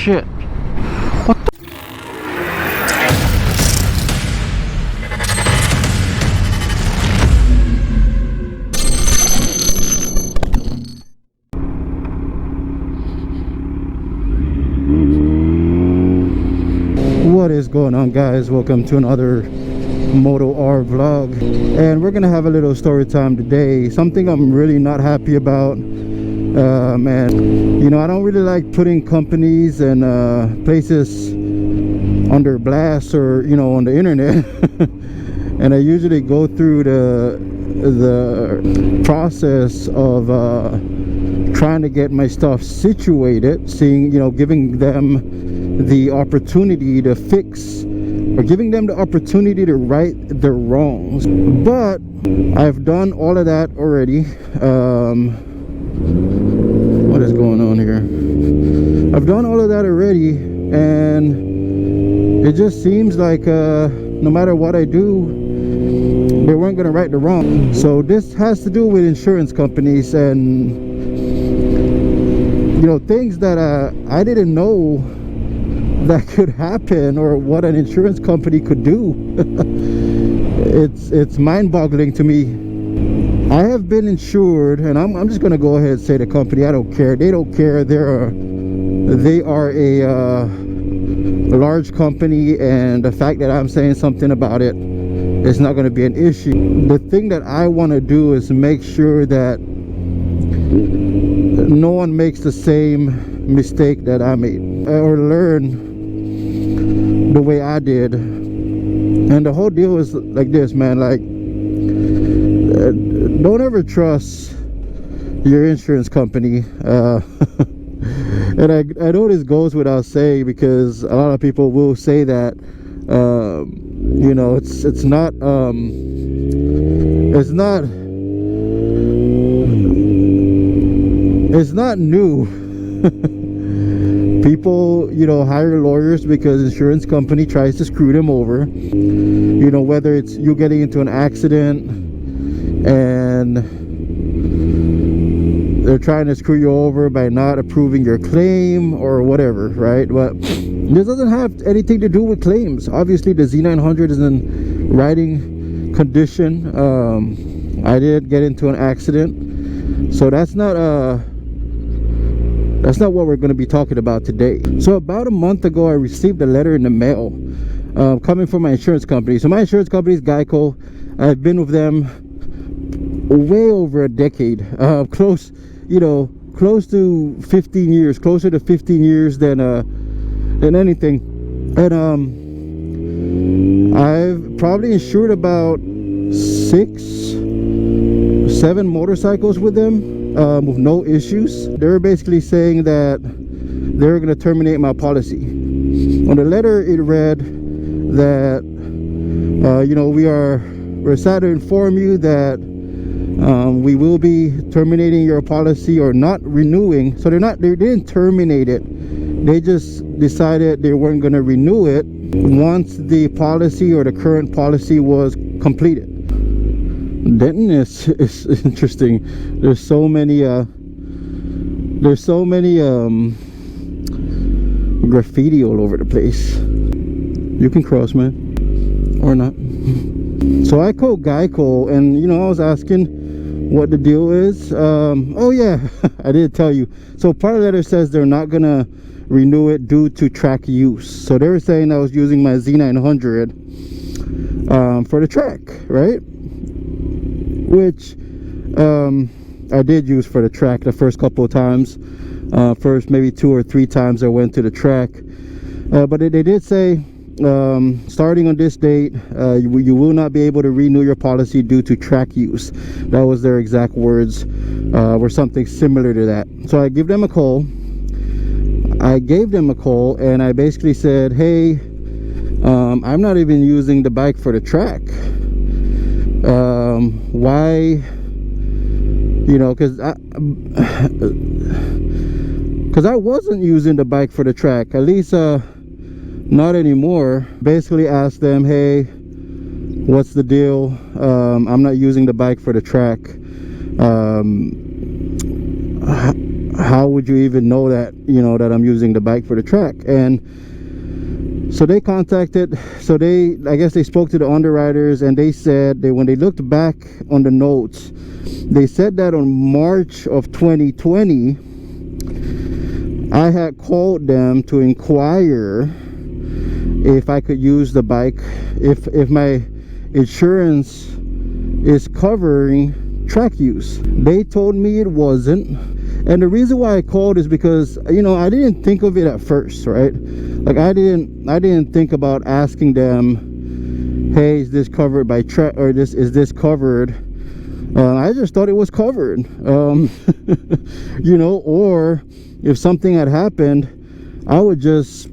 shit. What the? What is going on, guys? Welcome to another Moto-R vlog, and we're gonna have a little story time today. Something I'm really not happy about. And you know, I don't really like putting companies and places under blast, or you know, on the internet. And I usually go through the process of trying to get my stuff situated, seeing, you know, giving them the opportunity to fix, or giving them the opportunity to right their wrongs. But I've done all of that already. What is going on here? I've done all of that already, and it just seems like no matter what I do, they weren't going to right the wrong. So this has to do with insurance companies, and you know, things that I didn't know that could happen, or what an insurance company could do. It's mind-boggling to me. I have been insured, and I'm just gonna go ahead and say the company. I don't care. They don't care. They are a large company, and the fact that I'm saying something about it is not going to be an issue. The thing that I want to do is make sure that no one makes the same mistake that I made, or learn the way I did. And the whole deal is like this, man. Like, don't ever trust your insurance company. And I know this goes without saying, because a lot of people will say that you know, it's not new. People, you know, hire lawyers because insurance company tries to screw them over. You know, whether it's you getting into an accident and they're trying to screw you over by not approving your claim or whatever, right? But this doesn't have anything to do with claims. Obviously, the Z900 is in riding condition. I did get into an accident, so that's not what we're going to be talking about today. So about a month ago, I received a letter in the mail coming from my insurance company. So my insurance company is Geico. I've been with them way over a decade, close to 15 years, closer to 15 years than anything. And I've probably insured about 6-7 motorcycles with them, with no issues. They were basically saying that they were going to terminate my policy. On the letter, it read that you know, we're sad to inform you that we will be terminating your policy, or not renewing. So they didn't terminate it. They just decided they weren't going to renew it once the policy, or the current policy, was completed. Then it's interesting. There's so many graffiti all over the place. You can cross, man, or not. So I called Geico, and you know, I was asking what the deal is. Oh yeah, I did tell you. So part of the letter says they're not gonna renew it due to track use. So they were saying I was using my Z900 for the track, right? Which I did use for the track the first couple of times. First maybe 2 or 3 times I went to the track, but they did say starting on this date, you will not be able to renew your policy due to track use. That was their exact words, or something similar to that. So I gave them a call, and I basically said, hey, I'm not even using the bike for the track. Why? You know, because I wasn't using the bike for the track, at least not anymore. Basically asked them, hey, what's the deal? I'm not using the bike for the track. how would you even know that, you know, that I'm using the bike for the track? And so they contacted, so they, I guess they spoke to the underwriters, and they said that when they looked back on the notes, they said that on March of 2020 I had called them to inquire if I could use the bike, if my insurance is covering track use. They told me it wasn't. And the reason why I called is because, you know, I didn't think of it at first, right? Like I didn't think about asking them, hey, is this covered by track, or is this covered? I just thought it was covered. You know, or if something had happened, I would just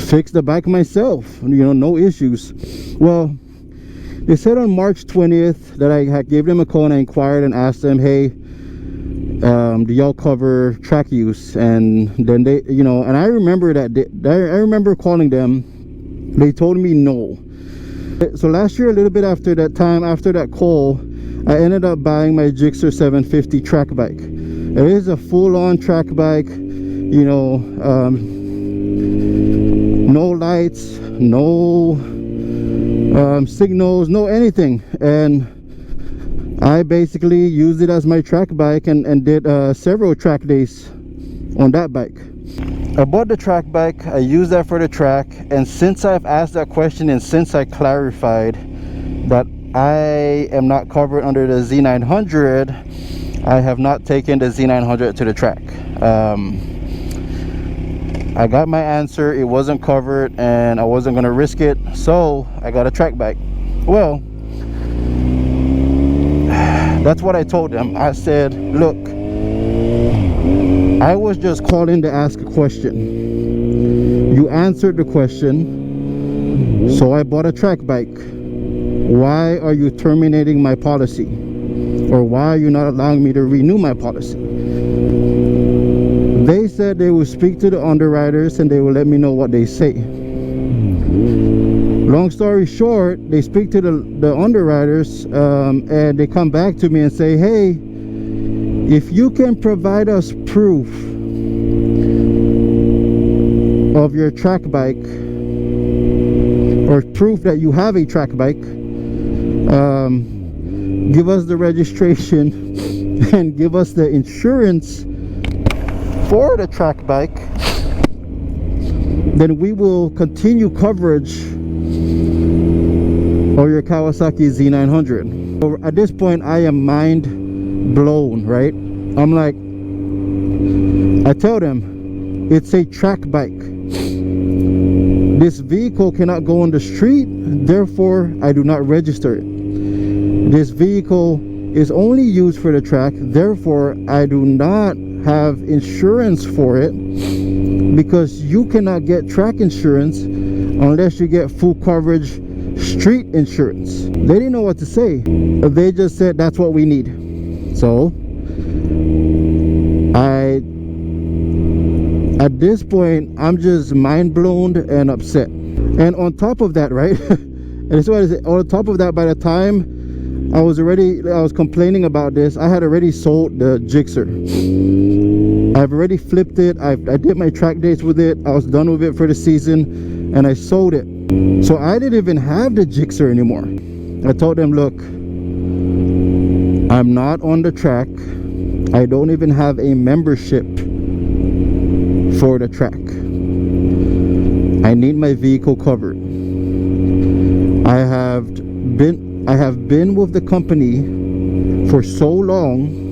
fix the bike myself, you know, no issues. Well, they said on March 20th that I had gave them a call and I inquired and asked them, hey, do y'all cover track use? And then they, you know, and I remember that I remember calling them. They told me no. So last year, a little bit after that time, after that call, I ended up buying my Gixxer 750 track bike. It is a full-on track bike, you know, no lights, no signals, no anything. And I basically used it as my track bike and did several track days on that bike. I bought the track bike, I used that for the track, and since I've asked that question and since I clarified that I am not covered under the Z900, I have not taken the Z900 to the track. I got my answer, it wasn't covered and I wasn't going to risk it, so I got a track bike. Well, that's what I told them. I said, look, I was just calling to ask a question. You answered the question, so I bought a track bike. Why are you terminating my policy? Or why are you not allowing me to renew my policy? They said they will speak to the underwriters and they will let me know what they say. Long story short, they speak to the underwriters and they come back to me and say, hey, if you can provide us proof of your track bike, or proof that you have a track bike, give us the registration and give us the insurance for the track bike, then we will continue coverage of your Kawasaki Z900. So at this point, I am mind blown, right? I'm like, I tell them, it's a track bike. This vehicle cannot go on the street, therefore I do not register it. This vehicle is only used for the track, therefore I do not have insurance for it, because you cannot get track insurance unless you get full coverage street insurance. They didn't know what to say. They just said that's what we need. So at this point, I'm just mind blown and upset. And on top of that, right, and that's what I said, on top of that, by the time I was complaining about this, I had already sold the Gixxer. I've already flipped it. I did my track dates with it. I was done with it for the season and I sold it. So I didn't even have the Gixxer anymore. I told them, look, I'm not on the track. I don't even have a membership for the track. I need my vehicle covered. I have been with the company for so long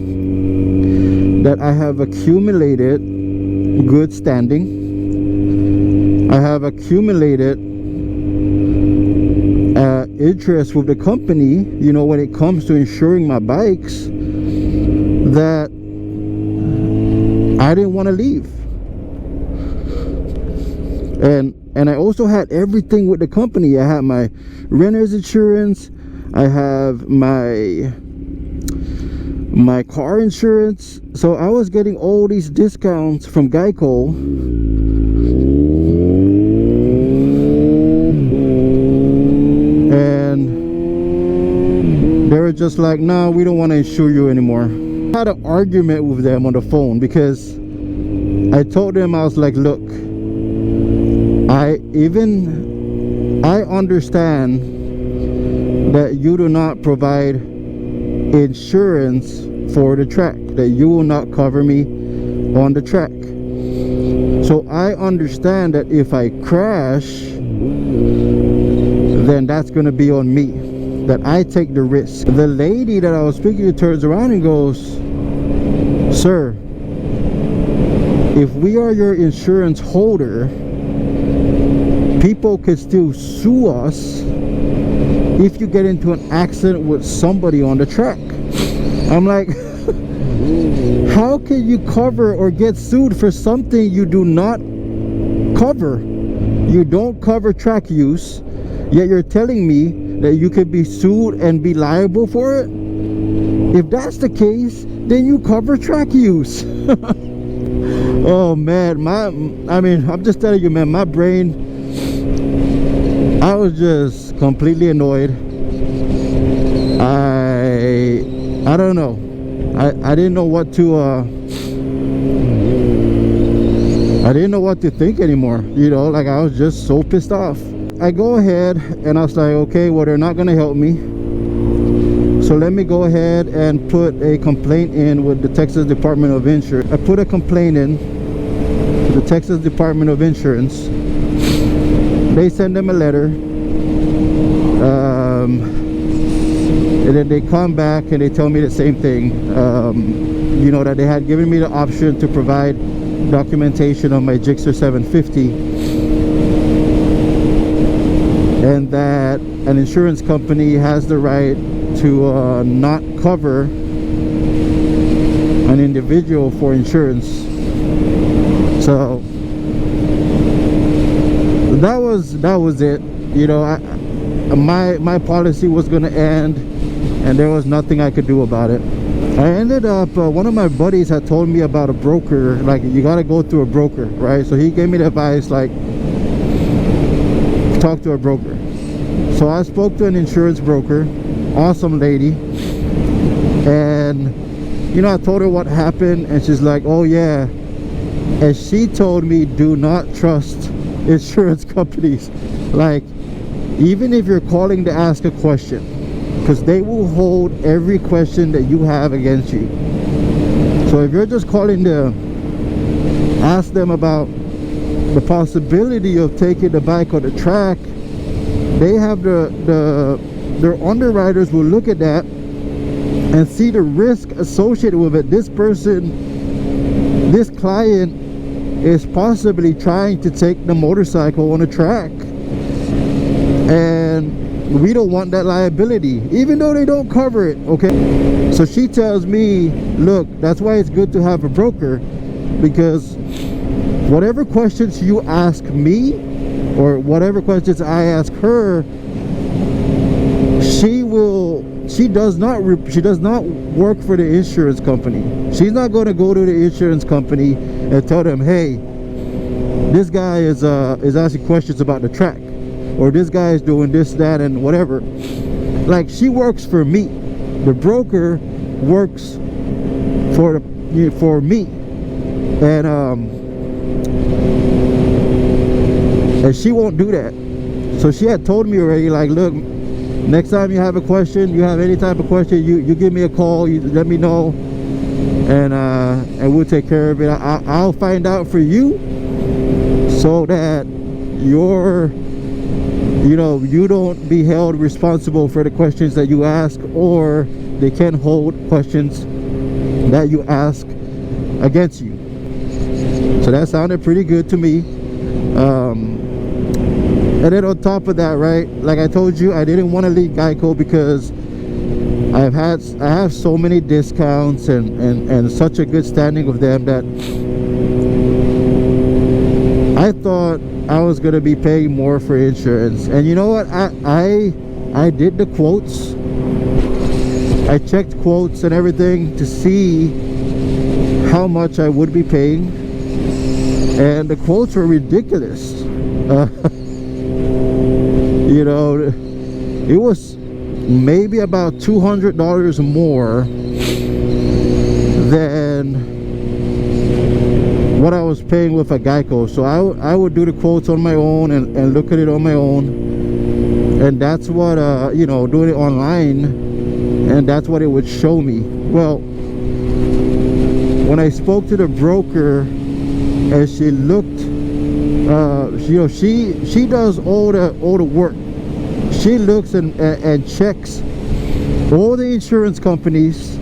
that I have accumulated good standing. I have accumulated interest with the company, you know, when it comes to insuring my bikes, that I didn't want to leave. And I also had everything with the company. I had my renter's insurance, I have my car insurance, so I was getting all these discounts from Geico. And they were just like, no, we don't want to insure you anymore. I had an argument with them on the phone because I told them, I was like, look, I understand that you do not provide insurance for the track, that you will not cover me on the track. So I understand that if I crash, then that's going to be on me, that I take the risk. The lady that I was speaking to turns around and goes, sir, if we are your insurance holder, people could still sue us if you get into an accident with somebody on the track. I'm like, how can you cover or get sued for something you do not cover? You don't cover track use, yet you're telling me that you could be sued and be liable for it? If that's the case, then you cover track use. Oh man, I'm just telling you, man, my brain, I was just completely annoyed. I don't know. I didn't know what to I didn't know what to think anymore, you know, like I was just so pissed off. I go ahead and I was like, okay, well, they're not gonna help me, so let me go ahead and put a complaint in with the Texas Department of Insurance. I put a complaint in to the Texas Department of Insurance. They send them a letter, and then they come back and they tell me the same thing, you know, that they had given me the option to provide documentation on my Gixxer 750, and that an insurance company has the right to not cover an individual for insurance. So that was it, you know. My policy was gonna end, and there was nothing I could do about it. I ended up, one of my buddies had told me about a broker, like you gotta go through a broker, right? So he gave me the advice, like, talk to a broker. So I spoke to an insurance broker, awesome lady, and you know, I told her what happened, and she's like, oh yeah. And she told me, do not trust insurance companies. Like, even if you're calling to ask a question, because they will hold every question that you have against you. So if you're just calling to ask them about the possibility of taking the bike on the track, they have their underwriters will look at that and see the risk associated with it. This client is possibly trying to take the motorcycle on a track, and we don't want that liability, even though they don't cover it, okay? So she tells me, look, that's why it's good to have a broker, because whatever questions you ask me or whatever questions I ask her, she does not work for the insurance company. She's not going to go to the insurance company and tell them, hey, this guy is asking questions about the track, or this guy is doing this, that, and whatever. Like, she works for me. The broker works for me, and she won't do that. So she had told me already, like, look, next time you have a question, you have any type of question, you give me a call, you let me know, and we'll take care of it. I'll find out for you, so that you don't be held responsible for the questions that you ask, or they can hold questions that you ask against you. So that sounded pretty good to me. And then on top of that, right, like I told you, I didn't want to leave Geico because I have so many discounts and such a good standing with them that I thought I was gonna be paying more for insurance. And you know what, I did the quotes. I checked quotes and everything to see how much I would be paying, and the quotes were ridiculous. You know, it was maybe about $200 more than what I was paying with a Geico. So I would do the quotes on my own and look at it on my own, and that's what you know, doing it online, and that's what it would show me. Well, when I spoke to the broker and she looked, you know, she does all the work. She looks and checks all the insurance companies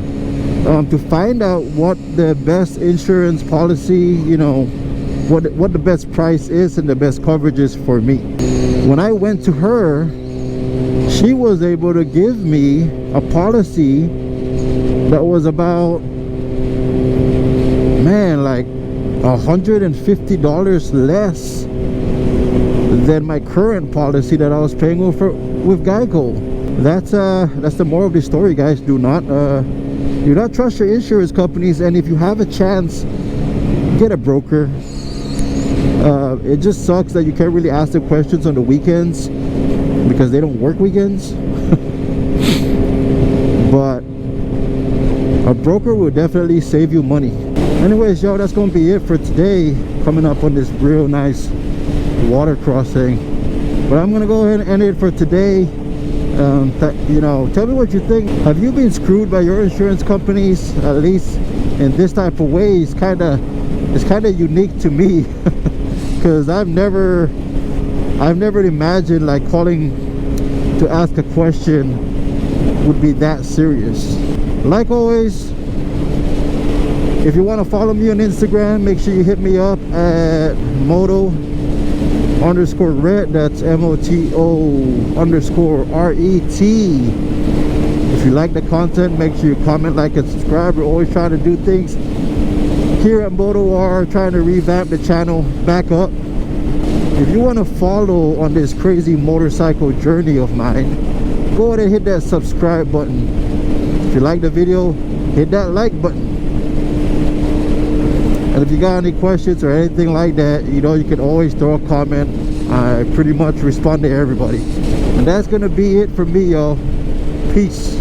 to find out what the best insurance policy, you know, what the best price is and the best coverage is for me. When I went to her, she was able to give me a policy that was about, man, like $150 less than my current policy that I was paying with Geico. That's the moral of the story, guys. Do not trust your insurance companies, and if you have a chance, get a broker. It just sucks that you can't really ask them questions on the weekends because they don't work weekends. But a broker will definitely save you money. Anyways, yo, that's gonna be it for today. Coming up on this real nice water crossing, but I'm gonna go ahead and end it for today. You know, tell me what you think. Have you been screwed by your insurance companies? At least in this type of way, it's kind of unique to me because I've never imagined like calling to ask a question would be that serious. Like always, if you want to follow me on Instagram, make sure you hit me up at Moto_ret. That's MOTO_RET. If you like the content, make sure you comment, like, and subscribe. We're always trying to do things here at Moto-R, trying to revamp the channel back up. If you want to follow on this crazy motorcycle journey of mine, go ahead and hit that subscribe button. If you like the video, hit that like button. And if you got any questions or anything like that, you know, you can always throw a comment. I pretty much respond to everybody. And that's gonna be it for me, y'all. Peace.